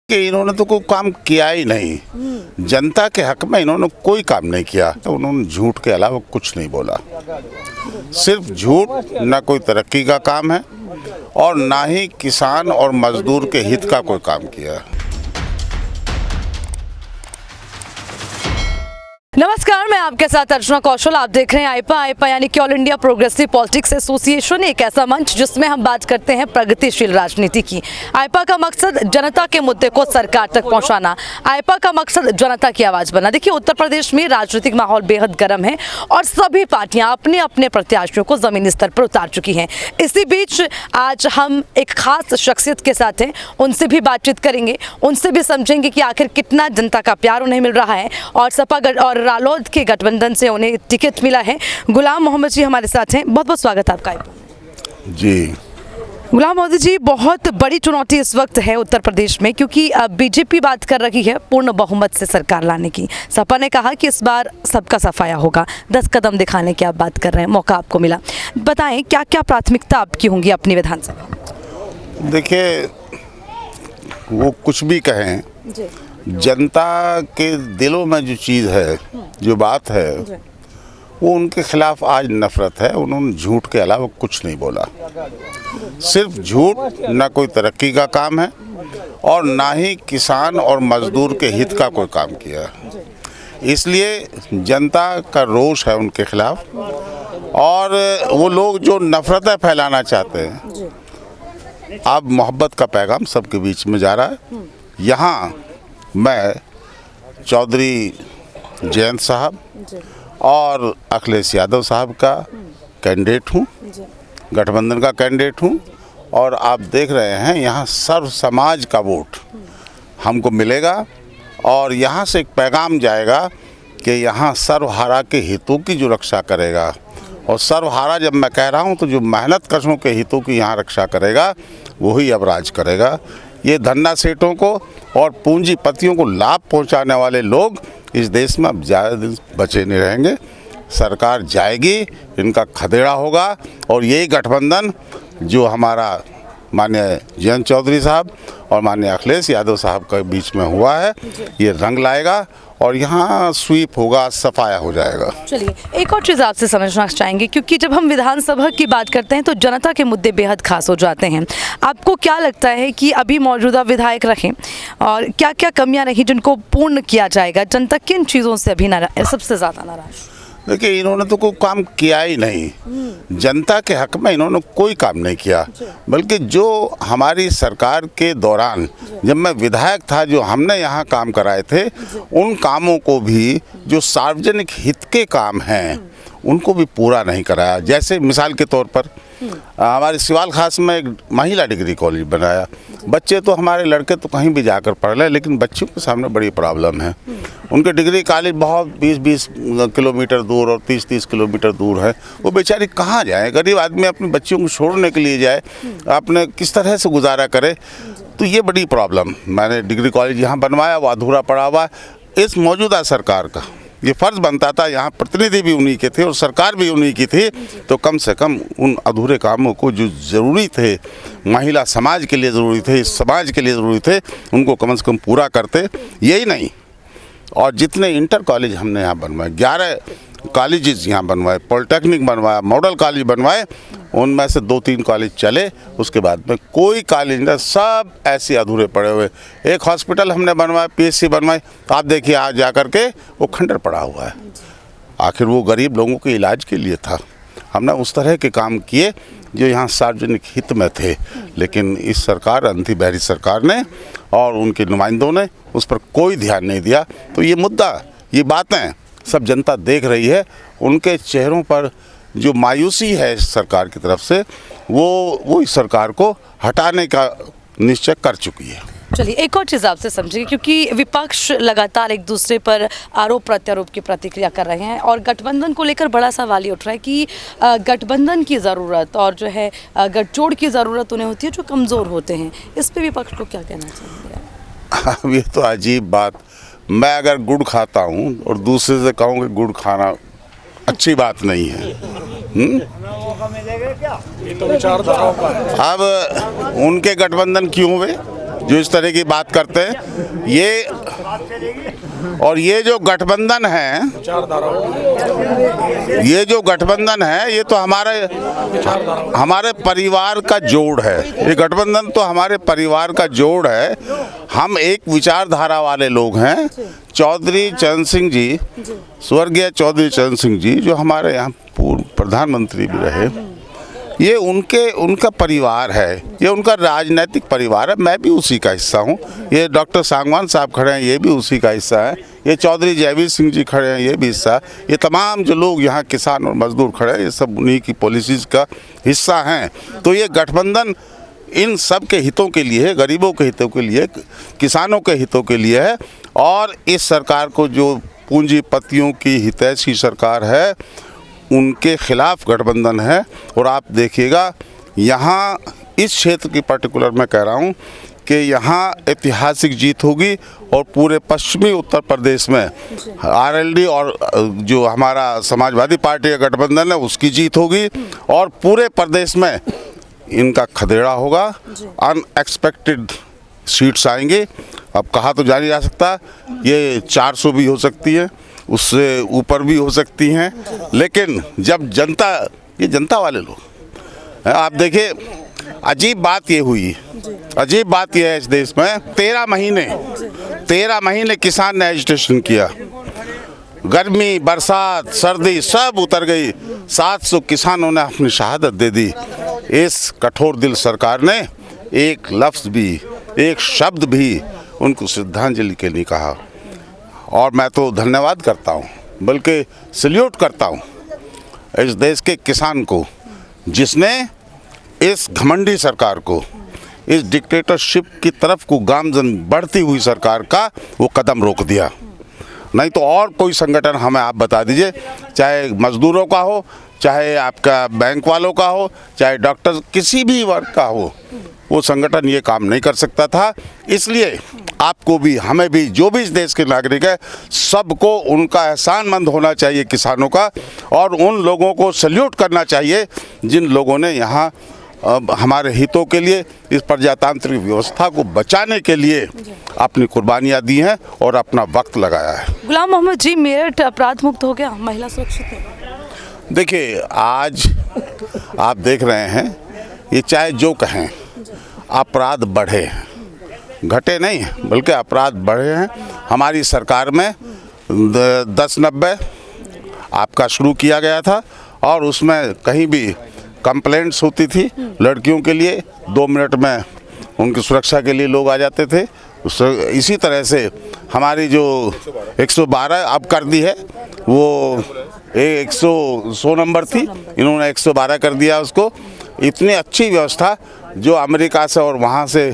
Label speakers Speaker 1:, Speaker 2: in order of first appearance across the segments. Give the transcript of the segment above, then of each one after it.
Speaker 1: कि इन्होंने तो कोई काम किया ही नहीं। जनता के हक में इन्होंने कोई काम नहीं किया। तो उन्होंने झूठ के अलावा कुछ नहीं बोला, सिर्फ झूठ। ना कोई तरक्की का काम है और ना ही किसान और मजदूर के हित का कोई काम किया।
Speaker 2: नमस्कार, मैं आपके साथ अर्चना कौशल। आप देख रहे हैं आईपा यानी कि all India progressive politics association, एक ऐसा मंच जिसमें हम बात करते हैं प्रगतिशील राजनीति की। आईपा का मकसद जनता के मुद्दे को सरकार तक पहुंचाना, आईपा का मकसद जनता की आवाज बनना। देखिए, उत्तर प्रदेश में राजनीतिक माहौल बेहद गर्म है और सभी पार्टियां अपने अपने प्रत्याशियों को जमीनी स्तर पर उतार चुकी हैं। इसी बीच आज हम एक खास शख्सियत के साथ हैं, उनसे भी बातचीत करेंगे, उनसे भी समझेंगे कि आखिर कितना जनता का प्यार उन्हें मिल रहा है और सपा और रालोद के गठबंधन से उन्हें टिकट मिला है। गुलाम मोहम्मद जी हमारे साथ हैं, बहुत बहुत स्वागत आपका
Speaker 1: जी।
Speaker 2: गुलाम मोहम्मद जी, बहुत बड़ी चुनौती इस वक्त है उत्तर प्रदेश में, क्योंकि बीजेपी बात कर रही है पूर्ण बहुमत से सरकार लाने की। सपा ने कहा कि इस बार सबका सफाया होगा, 10 कदम दिखाने की आप बात कर रहे हैं, मौका आपको मिला। बताएं क्या क्या प्राथमिकता आपकी होंगी अपनी विधानसभा?
Speaker 1: देखिए, वो कुछ भी कहें, जनता के दिलों में जो चीज़ है, जो बात है, वो उनके खिलाफ आज नफरत है। उन्होंने झूठ के अलावा कुछ नहीं बोला, सिर्फ झूठ। ना कोई तरक्की का काम है और ना ही किसान और मजदूर के हित का कोई काम किया। इसलिए जनता का रोष है उनके खिलाफ। और वो लोग जो नफरतें फैलाना चाहते हैं, अब मोहब्बत का पैगाम सबके बीच में जा रहा है। यहाँ मैं चौधरी जयंत साहब और अखिलेश यादव साहब का कैंडिडेट हूँ, गठबंधन का कैंडिडेट हूँ। और आप देख रहे हैं यहाँ सर्व समाज का वोट हमको मिलेगा और यहाँ से एक पैगाम जाएगा कि यहाँ सर्वहारा के हितों की जो रक्षा करेगा, और सर्वहारा जब मैं कह रहा हूँ तो जो मेहनत कशों के हितों की यहाँ रक्षा करेगा वही अब राज करेगा। ये धन्ना सेठों को और पूंजीपतियों को लाभ पहुंचाने वाले लोग इस देश में अब ज़्यादा दिन बचे नहीं रहेंगे। सरकार जाएगी, इनका खदेड़ा होगा और यही गठबंधन जो हमारा माननीय जयंत चौधरी साहब और माननीय अखिलेश यादव साहब के बीच में हुआ है, ये रंग लाएगा और यहाँ स्वीप होगा, सफाया हो जाएगा।
Speaker 2: चलिए, एक और चीज़ आपसे समझना चाहेंगे, क्योंकि जब हम विधानसभा की बात करते हैं तो जनता के मुद्दे बेहद खास हो जाते हैं। आपको क्या लगता है कि अभी मौजूदा विधायक रहें और क्या क्या कमियां रही जिनको पूर्ण किया जाएगा? जनता किन चीज़ों से अभी सबसे ज़्यादा नाराज?
Speaker 1: देखिए, इन्होंने तो कोई काम किया ही नहीं। जनता के हक में इन्होंने कोई काम नहीं किया, बल्कि जो हमारी सरकार के दौरान जब मैं विधायक था, जो हमने यहाँ काम कराए थे, उन कामों को भी जो सार्वजनिक हित के काम हैं उनको भी पूरा नहीं कराया। जैसे मिसाल के तौर पर हमारे सिवाल खास में एक महिला डिग्री कॉलेज बनाया। बच्चे तो हमारे लड़के तो कहीं भी जाकर पढ़ लें, लेकिन बच्चों के सामने बड़ी प्रॉब्लम है। उनके डिग्री कॉलेज बहुत 20-20 किलोमीटर दूर और 30-30 किलोमीटर दूर है। वो बेचारी कहाँ जाए? गरीब आदमी अपने बच्चों को छोड़ने के लिए जाए, अपने किस तरह से गुजारा करे? तो ये बड़ी प्रॉब्लम। मैंने डिग्री कॉलेज यहाँ बनवाया, वो अधूरा पड़ा हुआ है। इस मौजूदा सरकार का ये फ़र्ज़ बनता था, यहाँ प्रतिनिधि भी उन्हीं के थे और सरकार भी उन्हीं की थी, तो कम से कम उन अधूरे कामों को जो ज़रूरी थे, महिला समाज के लिए ज़रूरी थे, समाज के लिए ज़रूरी थे, उनको कम से कम पूरा करते। यही नहीं, और जितने इंटर कॉलेज हमने यहाँ बनवाए, 11 कॉलेजेस यहाँ बनवाए, पॉलिटेक्निक बनवाया, मॉडल कॉलेज बनवाए, उनमें से 2-3 कॉलेज चले, उसके बाद में कोई कॉलेज नहीं, सब ऐसे अधूरे पड़े हुए। एक हॉस्पिटल हमने बनवाया, PHC बनवाई, आप देखिए आज जा कर के वो खंडर पड़ा हुआ है। आखिर वो गरीब लोगों के इलाज के लिए था। हमने उस तरह के काम किए जो यहाँ सार्वजनिक हित में थे, लेकिन इस सरकार, अंधी बहरी सरकार ने और उनके नुमाइंदों ने उस पर कोई ध्यान नहीं दिया। तो ये मुद्दा, ये बातें सब जनता देख रही है। उनके चेहरों पर जो मायूसी है इस सरकार की तरफ से, वो इस सरकार को हटाने का निश्चय कर चुकी है।
Speaker 2: चलिए, एक और चीज़ आपसे समझिए, क्योंकि विपक्ष लगातार एक दूसरे पर आरोप प्रत्यारोप की प्रतिक्रिया कर रहे हैं और गठबंधन को लेकर बड़ा सवाल ये उठ रहा है कि गठबंधन की ज़रूरत और जो है गठजोड़ की ज़रूरत उन्हें होती है जो कमज़ोर होते हैं। इस पर विपक्ष को क्या कहना चाहेंगे?
Speaker 1: अब ये तो अजीब बात। मैं अगर गुड़ खाता हूँ और दूसरे से कहूँ कि गुड़ खाना अच्छी बात नहीं है। अब उनके गठबंधन क्यों हुए? जो इस तरह की बात करते हैं। ये जो गठबंधन है, ये तो हमारे परिवार का जोड़ है। ये गठबंधन तो हमारे परिवार का जोड़ है। हम एक विचारधारा वाले लोग हैं। चौधरी चरण सिंह जी, स्वर्गीय चौधरी चरण सिंह जी, जो हमारे यहाँ पूर्व प्रधानमंत्री भी रहे, ये उनका परिवार है, ये उनका राजनीतिक परिवार है। मैं भी उसी का हिस्सा हूँ। ये डॉक्टर सांगवान साहब खड़े हैं, ये भी उसी का हिस्सा है। ये चौधरी जयवीर सिंह जी खड़े हैं, ये भी हिस्सा है। ये तमाम जो लोग यहाँ किसान और मजदूर खड़े हैं, ये सब उन्हीं की पॉलिसीज़ का हिस्सा हैं। तो ये गठबंधन इन सब के हितों के लिए है, गरीबों के हितों के लिए, किसानों के हितों के लिए है। और इस सरकार को, जो पूंजीपतियों की हितैषी सरकार है, उनके खिलाफ गठबंधन है। और आप देखिएगा यहाँ इस क्षेत्र की पर्टिकुलर मैं कह रहा हूँ कि यहाँ ऐतिहासिक जीत होगी। और पूरे पश्चिमी उत्तर प्रदेश में आरएलडी और जो हमारा समाजवादी पार्टी का गठबंधन है, उसकी जीत होगी। और पूरे प्रदेश में इनका खदेड़ा होगा। अनएक्सपेक्टेड सीट्स आएंगे। अब कहा तो जा नहीं जा सकता, ये 400 भी हो सकती है, उससे ऊपर भी हो सकती हैं। लेकिन जब ये जनता वाले लोग, आप देखिए, अजीब बात ये हुई, अजीब बात ये है इस देश में, 13 महीने किसान ने एजिटेशन किया। गर्मी, बरसात, सर्दी सब उतर गई। 700 किसानों ने अपनी शहादत दे दी। इस कठोर दिल सरकार ने एक लफ्ज़ भी, एक शब्द भी उनको श्रद्धांजलि के लिए कहा। और मैं तो धन्यवाद करता हूँ, बल्कि सल्यूट करता हूँ इस देश के किसान को, जिसने इस घमंडी सरकार को, इस डिक्टेटरशिप की तरफ को गामजन बढ़ती हुई सरकार का वो कदम रोक दिया। नहीं तो और कोई संगठन हमें आप बता दीजिए, चाहे मजदूरों का हो, चाहे आपका बैंक वालों का हो, चाहे डॉक्टर, किसी भी वर्ग का हो, वो संगठन ये काम नहीं कर सकता था। इसलिए आपको भी, हमें भी, जो भी इस देश के नागरिक है, सबको उनका एहसानमंद होना चाहिए किसानों का। और उन लोगों को सल्यूट करना चाहिए जिन लोगों ने यहाँ हमारे हितों के लिए, इस प्रजातांत्रिक व्यवस्था को बचाने के लिए अपनी कुर्बानियाँ दी हैं और अपना वक्त लगाया है।
Speaker 2: गुलाम मोहम्मद जी, मेरठ अपराध मुक्त हो गया, महिला सुरक्षित है?
Speaker 1: देखिए, आज आप देख रहे हैं, ये चाहे जो कहें, अपराध बढ़े हैं, घटे नहीं, बल्कि अपराध बढ़े हैं। हमारी सरकार में 1090 आपका शुरू किया गया था और उसमें कहीं भी कंप्लेंट्स होती थी लड़कियों के लिए, 2 मिनट में उनकी सुरक्षा के लिए लोग आ जाते थे। इसी तरह से हमारी जो 112 अब कर दी है, वो 100 नंबर थी, इन्होंने 112 कर दिया उसको। इतनी अच्छी व्यवस्था जो अमेरिका से और वहाँ से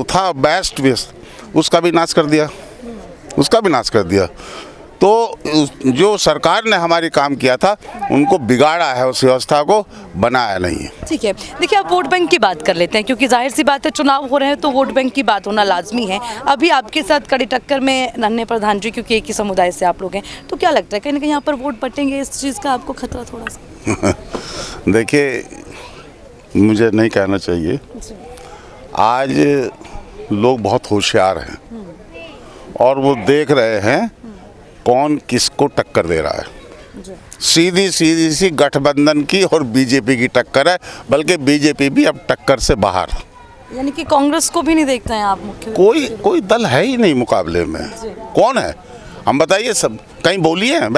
Speaker 1: था बेस्ट, उसका भी नाश कर दिया, तो जो सरकार ने हमारी काम किया था, उनको बिगाड़ा है, उस व्यवस्था को बनाया नहीं है।
Speaker 2: ठीक है, देखिए, आप वोट बैंक की बात कर लेते हैं, क्योंकि जाहिर सी बात है, चुनाव हो रहे हैं तो वोट बैंक की बात होना लाजमी है। अभी आपके साथ कड़ी टक्कर में नन्हे प्रधान जी, क्योंकि एक ही समुदाय से आप लोग हैं, तो क्या लगता है कहीं ना कहीं यहाँ पर वोट बटेंगे? इस चीज़ का आपको खतरा थोड़ा सा?
Speaker 1: देखिए, मुझे नहीं कहना चाहिए, आज लोग बहुत होशियार हैं और वो देख रहे हैं कौन किसको टक्कर दे रहा है। सीधी सी गठबंधन की और बीजेपी की टक्कर है, बल्कि बीजेपी भी अब टक्कर से बाहर।
Speaker 2: यानी कि कांग्रेस को भी नहीं देखते हैं आप? मुख्य
Speaker 1: कोई दल है ही नहीं मुकाबले में। कौन है, हम बताइए। सब कहीं बोली है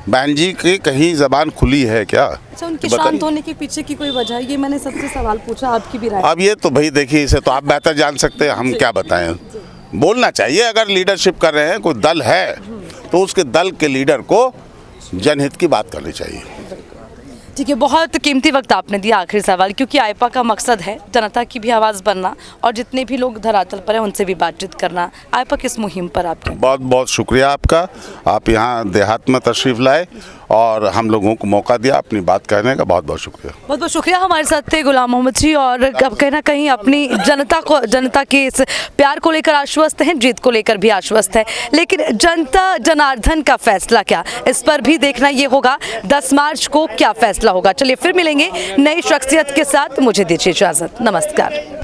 Speaker 1: बहन जी की कहीं जबान खुली है क्या?
Speaker 2: अच्छा, उनके शांत होने के पीछे की कोई वजह? ये मैंने सबसे सवाल पूछा, आपकी भी राय।
Speaker 1: अब ये तो भाई देखिए, इसे तो आप बेहतर जान सकते हैं, हम क्या बताएं। बोलना चाहिए, अगर लीडरशिप कर रहे हैं, कोई दल है, तो उसके दल के लीडर को जनहित की बात करनी चाहिए।
Speaker 2: ठीक है, बहुत कीमती वक्त आपने दिया। आखिरी सवाल, क्योंकि आईपा का मकसद है जनता की भी आवाज़ बनना और जितने भी लोग धरातल पर हैं उनसे भी बातचीत करना। आईपा किस मुहिम पर आपके? बहुत
Speaker 1: बहुत शुक्रिया आपका, आप यहाँ देहात में तशरीफ़ लाए और हम लोगों को मौका दिया अपनी बात कहने का। बहुत बहुत शुक्रिया।
Speaker 2: बहुत बहुत शुक्रिया। हमारे साथ थे गुलाम मोहम्मद जी, और अब कहीं ना कहीं अपनी जनता के इस प्यार को लेकर आश्वस्त हैं, जीत को लेकर भी आश्वस्त है। लेकिन जनता जनार्दन का फैसला क्या, इस पर भी देखना ये होगा 10 मार्च को क्या फैसला होगा। चलिए फिर मिलेंगे नई शख्सियत के साथ, मुझे दीजिए इजाज़त, नमस्कार।